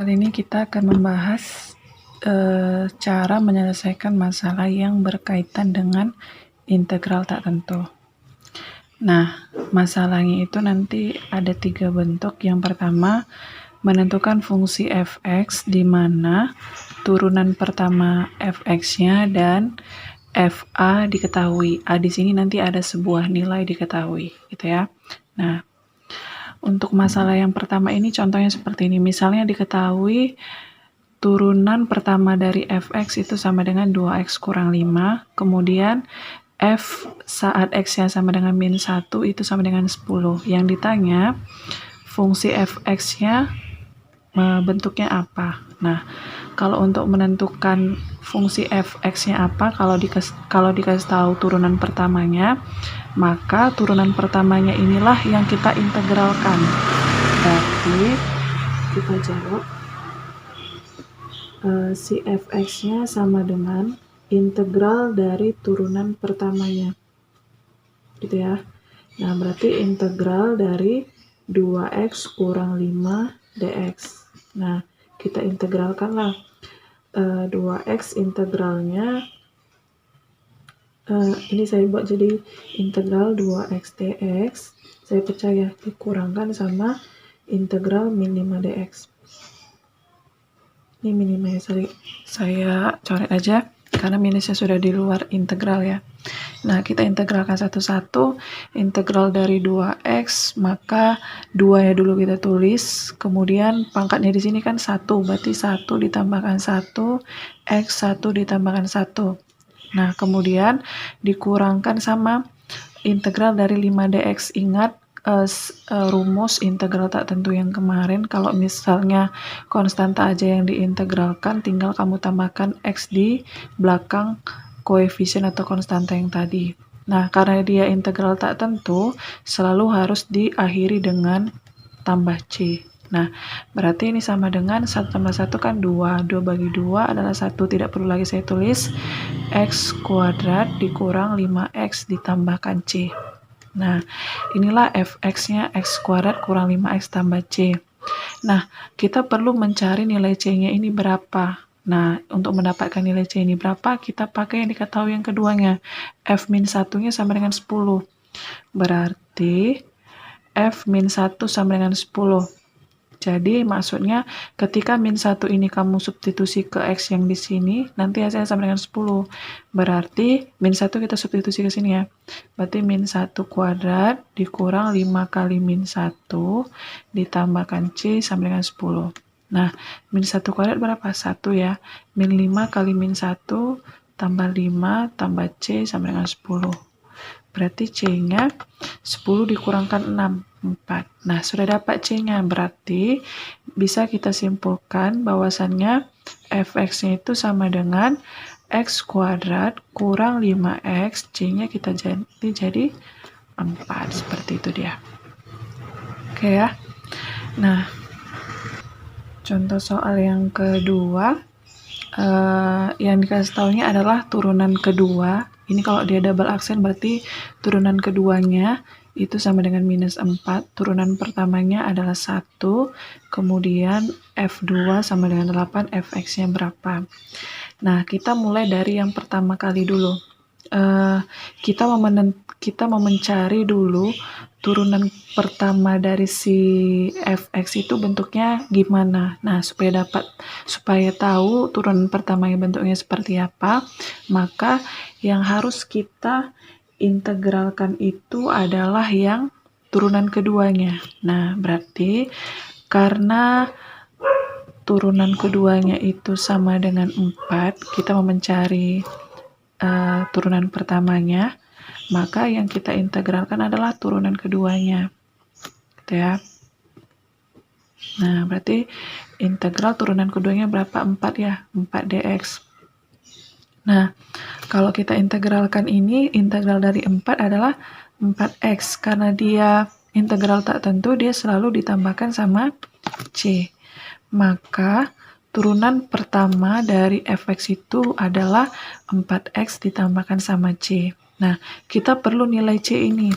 Kali ini kita akan membahas cara menyelesaikan masalah yang berkaitan dengan integral tak tentu. Nah, masalahnya itu nanti ada 3 bentuk. Yang pertama, menentukan fungsi f(x) di mana turunan pertama f(x)-nya dan fa diketahui. Di sini nanti ada sebuah nilai diketahui, gitu ya. Nah, untuk masalah yang pertama ini contohnya seperti ini. Misalnya diketahui turunan pertama dari f(x) itu sama dengan 2x kurang 5. Kemudian f saat x-nya sama dengan min 1 itu sama dengan 10. Yang ditanya fungsi f(x)-nya bentuknya apa. Nah, kalau untuk menentukan fungsi f(x)-nya apa, kalau dikasih tahu turunan pertamanya, maka turunan pertamanya inilah yang kita integralkan. Berarti kita jawab si f(x)-nya sama dengan integral dari turunan pertamanya, gitu ya. Nah, berarti integral dari 2x kurang 5 dx. Nah, kita integralkanlah 2x integralnya, ini saya buat jadi integral 2x dx, saya percaya dikurangkan sama integral min 5 dx. Ini minimnya saya coret aja karena minusnya sudah di luar integral ya. Nah, kita integralkan satu-satu. Integral dari 2x, maka 2 ya dulu kita tulis, kemudian pangkatnya di sini kan 1, berarti 1 ditambahkan 1, x 1 ditambahkan 1. Nah, kemudian dikurangkan sama integral dari 5 dx. Ingat rumus integral tak tentu yang kemarin, kalau misalnya konstanta aja yang diintegralkan, tinggal kamu tambahkan x di belakang koefisien atau konstanta yang tadi. Nah, karena dia integral tak tentu, selalu harus diakhiri dengan tambah c. Nah, berarti ini sama dengan 1 tambah 1 kan 2. 2 bagi 2 adalah 1. Tidak perlu lagi saya tulis. X kuadrat dikurang 5x ditambahkan c. Nah, inilah f(x)-nya x kuadrat kurang 5x tambah c. Nah, kita perlu mencari nilai c-nya ini berapa. Nah, untuk mendapatkan nilai c ini berapa, kita pakai yang diketahui yang keduanya. F min 1-nya sama dengan 10. Berarti F min 1 sama dengan 10. Jadi maksudnya ketika min 1 ini kamu substitusi ke x yang di sini, nanti hasilnya sama dengan 10. Berarti min 1 kita substitusi ke sini ya. Berarti min 1 kuadrat dikurang 5 kali min 1 ditambahkan c sama dengan 10. Nah, min 1 kuadrat berapa? 1 ya. Min 5 kali min 1 tambah 5 tambah c sama dengan 10. Berarti c-nya 10 dikurangkan 6, 4. Nah, sudah dapat c-nya. Berarti bisa kita simpulkan bahwasannya f(x)-nya itu sama dengan x kuadrat kurang 5x, c-nya kita jadi 4. Seperti itu dia. Oke ya. Nah, contoh soal yang kedua, yang dikasih tahunya adalah turunan kedua. Ini kalau dia double aksen berarti turunan keduanya itu sama dengan minus 4. Turunan pertamanya adalah 1. Kemudian F2 sama dengan 8. Fx-nya berapa? Nah, kita mulai dari yang pertama kali dulu. Kita mau mencari dulu turunan pertama dari si fx itu bentuknya gimana. Nah, supaya tahu turunan pertamanya bentuknya seperti apa, maka yang harus kita integralkan itu adalah yang turunan keduanya. Nah, berarti karena turunan keduanya itu sama dengan 4, kita mau mencari turunan pertamanya, maka yang kita integralkan adalah turunan keduanya, gitu ya. Nah, berarti integral turunan keduanya berapa? 4 ya, 4 dx. Nah, kalau kita integralkan ini, integral dari 4 adalah 4x. Karena dia integral tak tentu, dia selalu ditambahkan sama c. Maka turunan pertama dari fx itu adalah 4x ditambahkan sama c. Nah, kita perlu nilai c ini.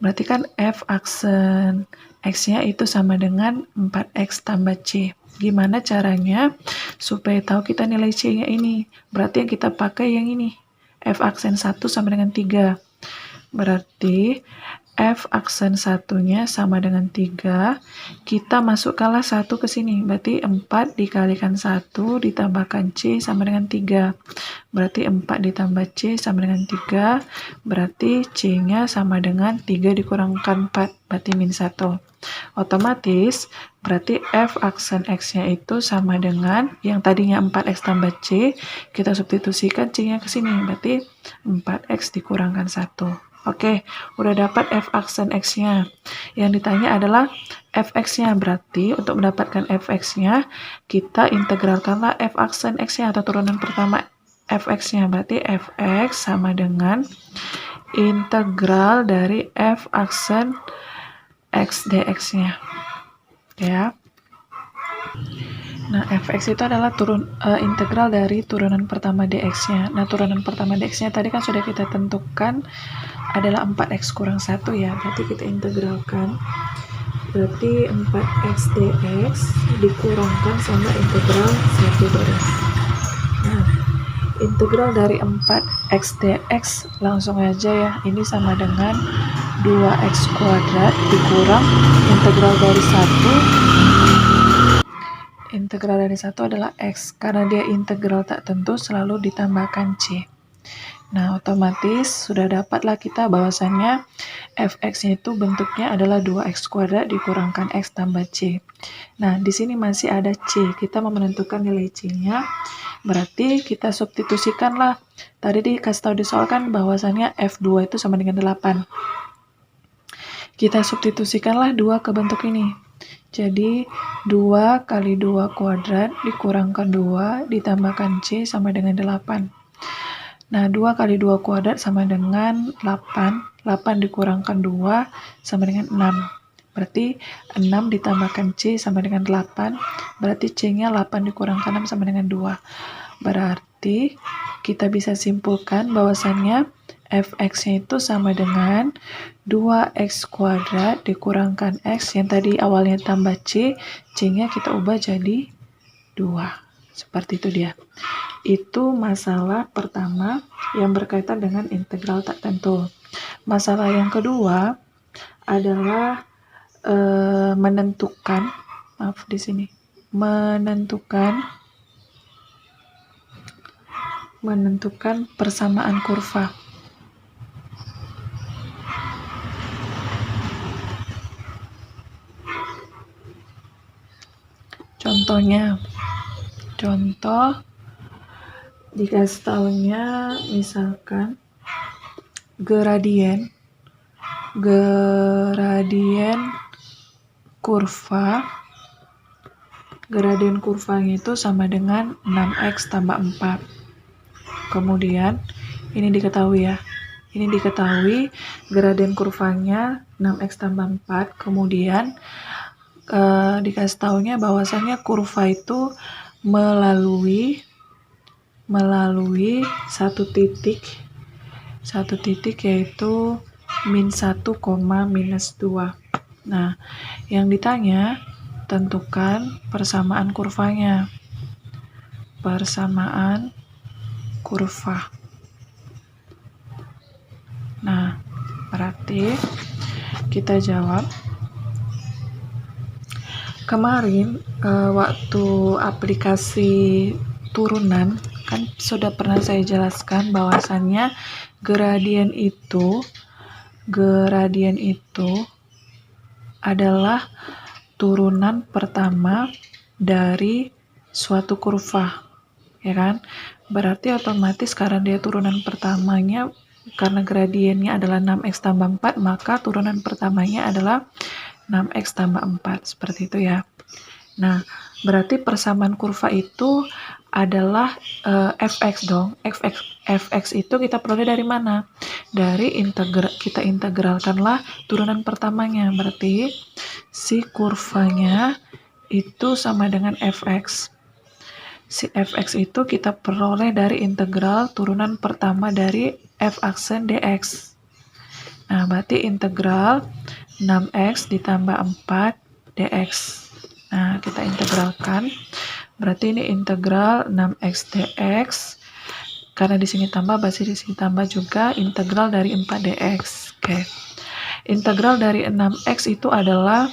Berarti kan f aksen x-nya itu sama dengan 4x tambah c. Gimana caranya supaya tahu kita nilai C-nya ini? Berarti yang kita pakai yang ini. F aksen 1 sama dengan 3. Berarti F aksen 1-nya sama dengan 3. Kita masukkanlah 1 ke sini. Berarti 4 dikalikan 1 ditambahkan C sama dengan 3. Berarti 4 ditambah C sama dengan 3. Berarti C-nya sama dengan 3 dikurangkan 4. Berarti min 1. Otomatis berarti F aksen X-nya itu sama dengan yang tadinya 4X tambah C. Kita substitusikan C-nya ke sini. Berarti 4X dikurangkan 1. Oke, udah dapat F aksen X-nya. Yang ditanya adalah Fx-nya. Berarti untuk mendapatkan Fx-nya, kita integralkanlah F aksen X-nya atau turunan pertama Fx-nya. Berarti Fx sama dengan integral dari F aksen X dx-nya. Ya. Nah, Fx itu adalah integral dari turunan pertama dx-nya. Nah, turunan pertama dx-nya tadi kan sudah kita tentukan adalah 4x kurang 1 ya. Berarti kita integralkan. Berarti 4x dx dikurangkan sama integral 1 dx. Nah, integral dari 4x dx langsung aja ya. Ini sama dengan 2x kuadrat dikurang integral dari 1. Integral dari 1 adalah x. Karena dia integral tak tentu selalu ditambahkan c. Nah, otomatis sudah dapatlah kita bahwasannya fx-nya itu bentuknya adalah 2x kuadrat dikurangkan x tambah c. Nah, di sini masih ada c. Kita mau menentukan nilai c-nya. Berarti kita substitusikanlah. Tadi dikasih tahu di soal kan bahwasannya f2 itu sama dengan 8. Kita substitusikanlah 2 ke bentuk ini. Jadi 2 kali 2 kuadrat dikurangkan 2 ditambahkan c sama dengan 8. Nah, 2 kali 2 kuadrat sama dengan 8. 8 dikurangkan 2 sama dengan 6. Berarti 6 ditambahkan C sama dengan 8. Berarti C-nya 8 dikurangkan 6 sama dengan 2. Berarti kita bisa simpulkan bahwasannya Fx-nya itu sama dengan 2x kuadrat dikurangkan x yang tadi awalnya tambah C. C-nya kita ubah jadi 2. Seperti itu dia. Itu masalah pertama yang berkaitan dengan integral tak tentu. Masalah yang kedua adalah menentukan persamaan kurva. Contoh dikasih tahunya misalkan gradien kurvanya itu sama dengan 6x tambah 4. Kemudian ini diketahui ya. Ini diketahui gradien kurvanya 6x tambah 4. Kemudian dikasih tahunya bahwasannya kurva itu melalui satu titik yaitu min 1, minus 2. Nah, yang ditanya tentukan persamaan kurvanya. Persamaan kurva. Nah, berarti kita jawab. Kemarin waktu aplikasi turunan kan sudah pernah saya jelaskan bahwasannya gradien itu adalah turunan pertama dari suatu kurva, ya kan? Berarti otomatis karena dia turunan pertamanya, karena gradiennya adalah 6x tambah 4, maka turunan pertamanya adalah 6x tambah 4, seperti itu ya. Nah, berarti persamaan kurva itu adalah fx dong. Fx itu kita peroleh dari mana? Dari kita integralkanlah turunan pertamanya. Berarti si kurvanya itu sama dengan fx. Si fx itu kita peroleh dari integral turunan pertama dari f aksen dx. Nah, berarti integral 6x ditambah 4 dx. Nah, kita integralkan. Berarti ini integral 6x dx. Karena di sini tambah, berarti di sini tambah juga integral dari 4dx. Oke. Integral dari 6x itu adalah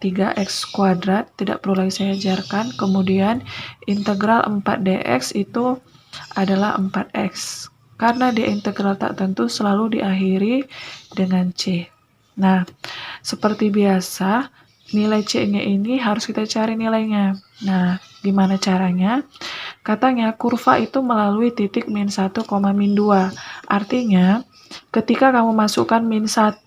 3x kuadrat, tidak perlu lagi saya ajarkan. Kemudian integral 4dx itu adalah 4x. Karena dia integral tak tentu selalu diakhiri dengan c. Nah, seperti biasa, nilai c-nya ini harus kita cari nilainya. Nah, gimana caranya? Katanya kurva itu melalui titik min 1, min 2. Artinya, ketika kamu masukkan min 1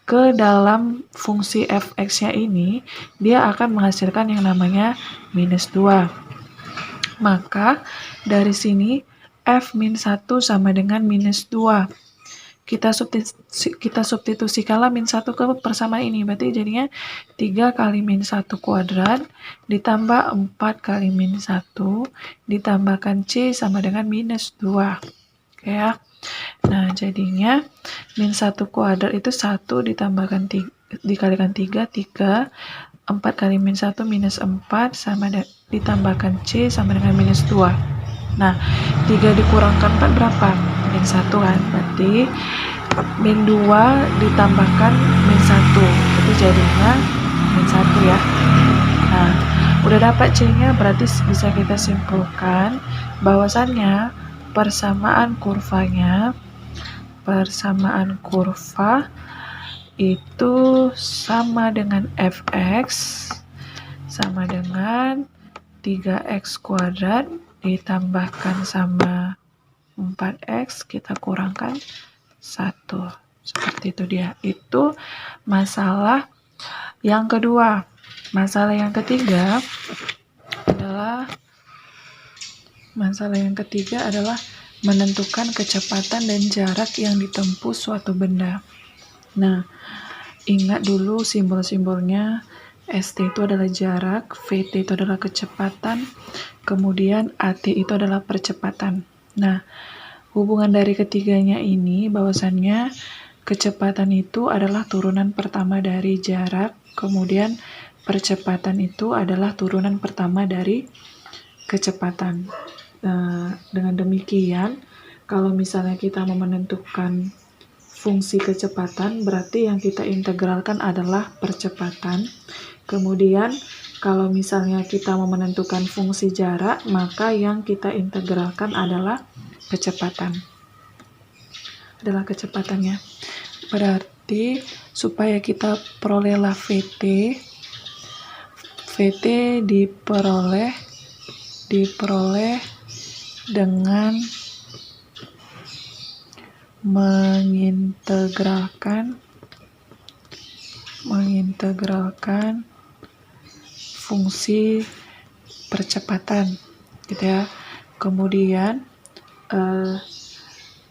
ke dalam fungsi fx-nya ini, dia akan menghasilkan yang namanya minus 2. Maka, dari sini, f min 1 sama dengan minus 2. Kita substitusikanlah min 1 ke persamaan ini. Berarti jadinya 3 kali min 1 kuadrat ditambah 4 kali min 1 ditambahkan c sama dengan minus 2. Oke ya. Nah, jadinya min 1 kuadrat itu 1 ditambahkan 3, dikalikan 3, 4 kali min 1 minus 4 sama ditambahkan c sama dengan minus 2. Nah, 3 dikurangkan 4 berapa? Min 1 kan? Berarti min 2 ditambahkan min 1. Jadi jadinya min 1 ya. Nah, udah dapat C-nya, berarti bisa kita simpulkan bahwasannya persamaan kurva itu sama dengan fx sama dengan 3x kuadrat ditambahkan sama 4x, kita kurangkan 1. Seperti itu dia. Itu masalah yang kedua. Masalah yang ketiga adalah menentukan kecepatan dan jarak yang ditempuh suatu benda. Nah, ingat dulu simbol-simbolnya. ST itu adalah jarak, VT itu adalah kecepatan, kemudian AT itu adalah percepatan. Nah, hubungan dari ketiganya ini bahwasannya kecepatan itu adalah turunan pertama dari jarak, kemudian percepatan itu adalah turunan pertama dari kecepatan. Dengan demikian, kalau misalnya kita mau menentukan fungsi kecepatan, berarti yang kita integralkan adalah percepatan. Kemudian, kalau misalnya kita mau menentukan fungsi jarak, maka yang kita integralkan adalah kecepatan. Adalah kecepatannya. Berarti, supaya kita perolehlah VT diperoleh dengan mengintegralkan fungsi percepatan, gitu ya. Kemudian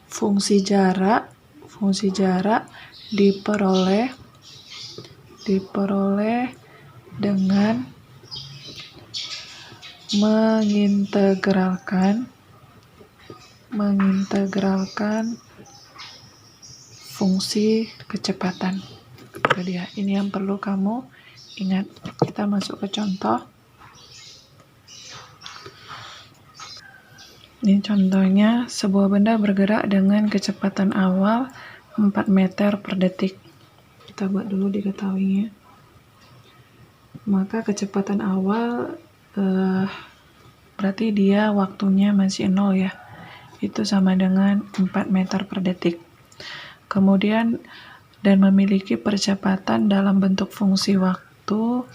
fungsi jarak diperoleh dengan mengintegralkan fungsi kecepatan. Itu dia. Ini yang perlu kamu ingat. Kita masuk ke contoh. Ini contohnya, sebuah benda bergerak dengan kecepatan awal 4 meter per detik. Kita buat dulu diketahuinya. Maka kecepatan awal berarti dia waktunya masih 0 ya. Itu sama dengan 4 meter per detik. Kemudian, dan memiliki percepatan dalam bentuk fungsi waktu,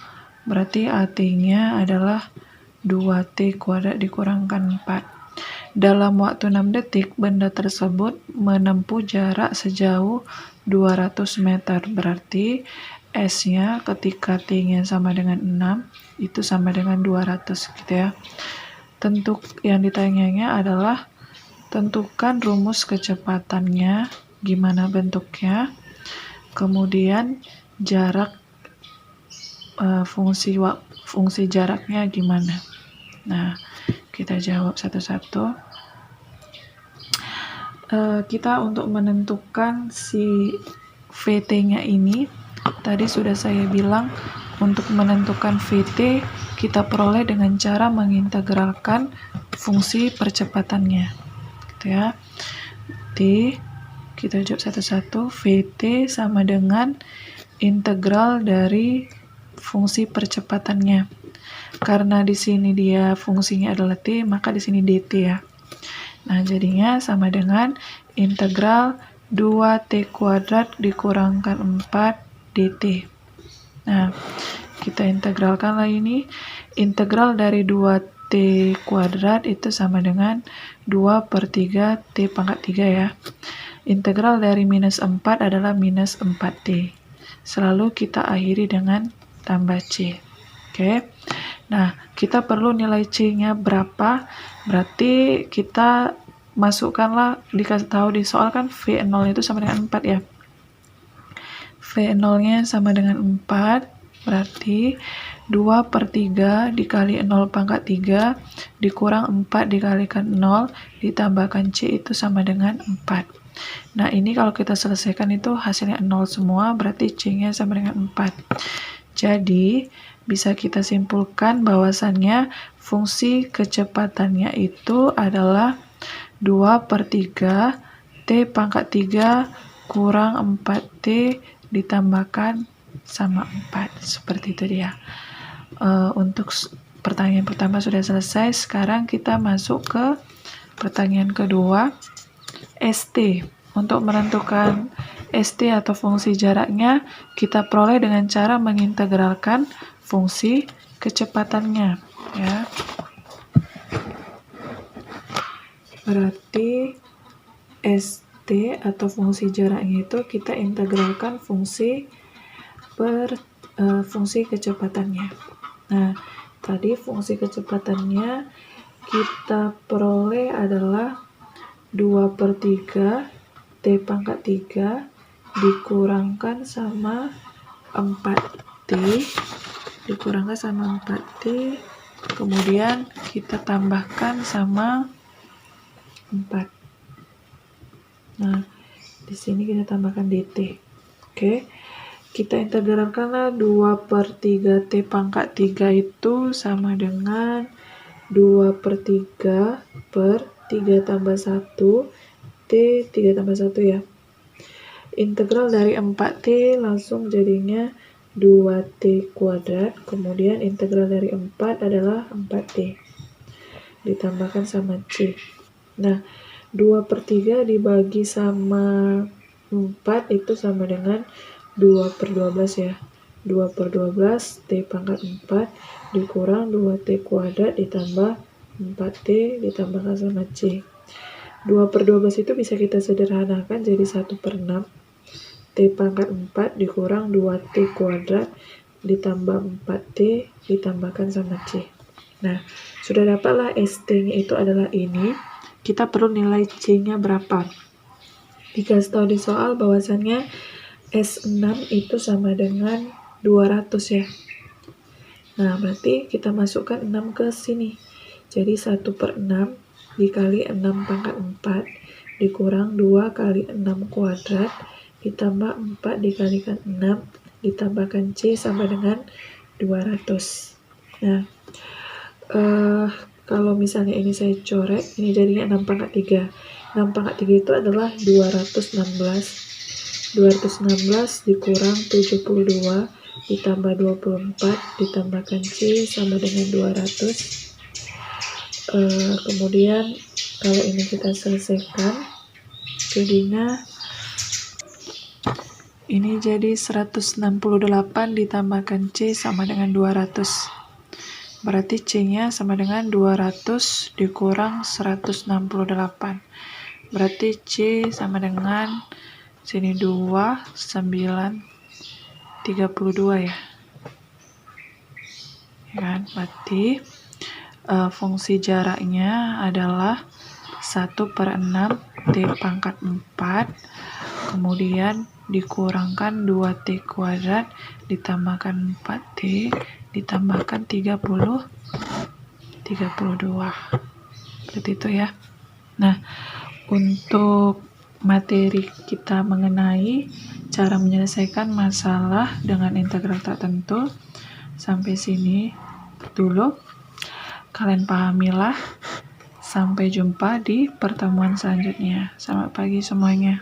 berarti AT-nya adalah 2T kuadrat dikurangkan 4. Dalam waktu 6 detik, benda tersebut menempuh jarak sejauh 200 meter. Berarti S-nya ketika T-nya sama dengan 6, itu sama dengan 200 gitu ya. Tentu yang ditanyanya adalah tentukan rumus kecepatannya, gimana bentuknya, kemudian jarak fungsi jaraknya gimana. Nah, kita jawab satu-satu. Kita untuk menentukan si VT-nya ini, tadi sudah saya bilang untuk menentukan VT kita peroleh dengan cara mengintegralkan fungsi percepatannya, gitu ya. Jadi kita jawab satu-satu. VT sama dengan integral dari fungsi percepatannya. Karena di sini dia fungsinya adalah t, maka di sini dt ya. Nah, jadinya sama dengan integral 2t kuadrat dikurangkan 4 dt. Nah, kita integralkan lah ini. Integral dari 2t kuadrat itu sama dengan 2/3 t pangkat 3 ya. Integral dari minus 4 adalah minus 4t. Selalu kita akhiri dengan tambah c. Oke. Nah, kita perlu nilai c-nya berapa? Berarti kita masukkanlah, dikasih tahu di soal kan V0 itu sama dengan 4 ya. V0-nya sama dengan 4, berarti 2/3 dikali 0 pangkat 3 dikurang 4 dikalikan 0 ditambahkan c itu sama dengan 4. Nah, ini kalau kita selesaikan itu hasilnya 0 semua, berarti c-nya sama dengan 4. Jadi, bisa kita simpulkan bahwasannya fungsi kecepatannya itu adalah 2/3 t pangkat 3 kurang 4t ditambahkan sama 4. Seperti itu dia. Untuk pertanyaan pertama sudah selesai. Sekarang kita masuk ke pertanyaan kedua. ST. Untuk menentukan ST atau fungsi jaraknya, kita peroleh dengan cara mengintegralkan fungsi kecepatannya. Ya. Berarti ST atau fungsi jaraknya itu kita integralkan fungsi kecepatannya. Nah, tadi fungsi kecepatannya kita peroleh adalah 2/3 t pangkat 3 dikurangkan sama 4t dikurangkan sama 4t, kemudian kita tambahkan sama 4. Nah, di sini kita tambahkan dt. Oke. Kita integralkanlah 2/3 t pangkat 3 itu sama dengan 2/3 per 3 tambah 1 t 3 tambah 1 ya. Integral dari 4t langsung jadinya 2t kuadrat, kemudian integral dari 4 adalah 4t ditambahkan sama c. Nah, 2/3 dibagi sama 4 itu sama dengan 2/12 ya. 2/12 t pangkat 4 dikurang 2t kuadrat ditambah 4t ditambahkan sama c. 2/12 itu bisa kita sederhanakan jadi 1/6 t pangkat 4 dikurang 2t kuadrat ditambah 4t ditambahkan sama c. Nah, sudah dapatlah ST-nya itu adalah ini. Kita perlu nilai C-nya berapa. Dikasih tahu di soal bahwasannya S6 itu sama dengan 200 ya. Nah, berarti kita masukkan 6 ke sini. Jadi 1/6 dikali 6 pangkat 4 dikurang 2 kali 6 kuadrat ditambah 4 dikalikan 6 ditambahkan C sama dengan 200. Nah, kalau misalnya ini saya coret, ini jadinya 6 pangkat 3. 6 pangkat 3 itu adalah 216. 216 dikurang 72 ditambah 24 ditambahkan C sama dengan 200. Kemudian kalau ini kita selesaikan, jadinya ini jadi 168 ditambahkan C sama dengan 200. Berarti C-nya sama dengan 200 dikurang 168. Berarti C sama dengan sini 2, 9, 32 ya. Kan? Berarti fungsi jaraknya adalah 1/6 T pangkat 4, kemudian dikurangkan 2T kuadrat, ditambahkan 4T, ditambahkan 32. Seperti itu ya. Nah, untuk materi kita mengenai cara menyelesaikan masalah dengan integral tak tentu, sampai sini dulu. Kalian pahamilah. Sampai jumpa di pertemuan selanjutnya. Selamat pagi semuanya.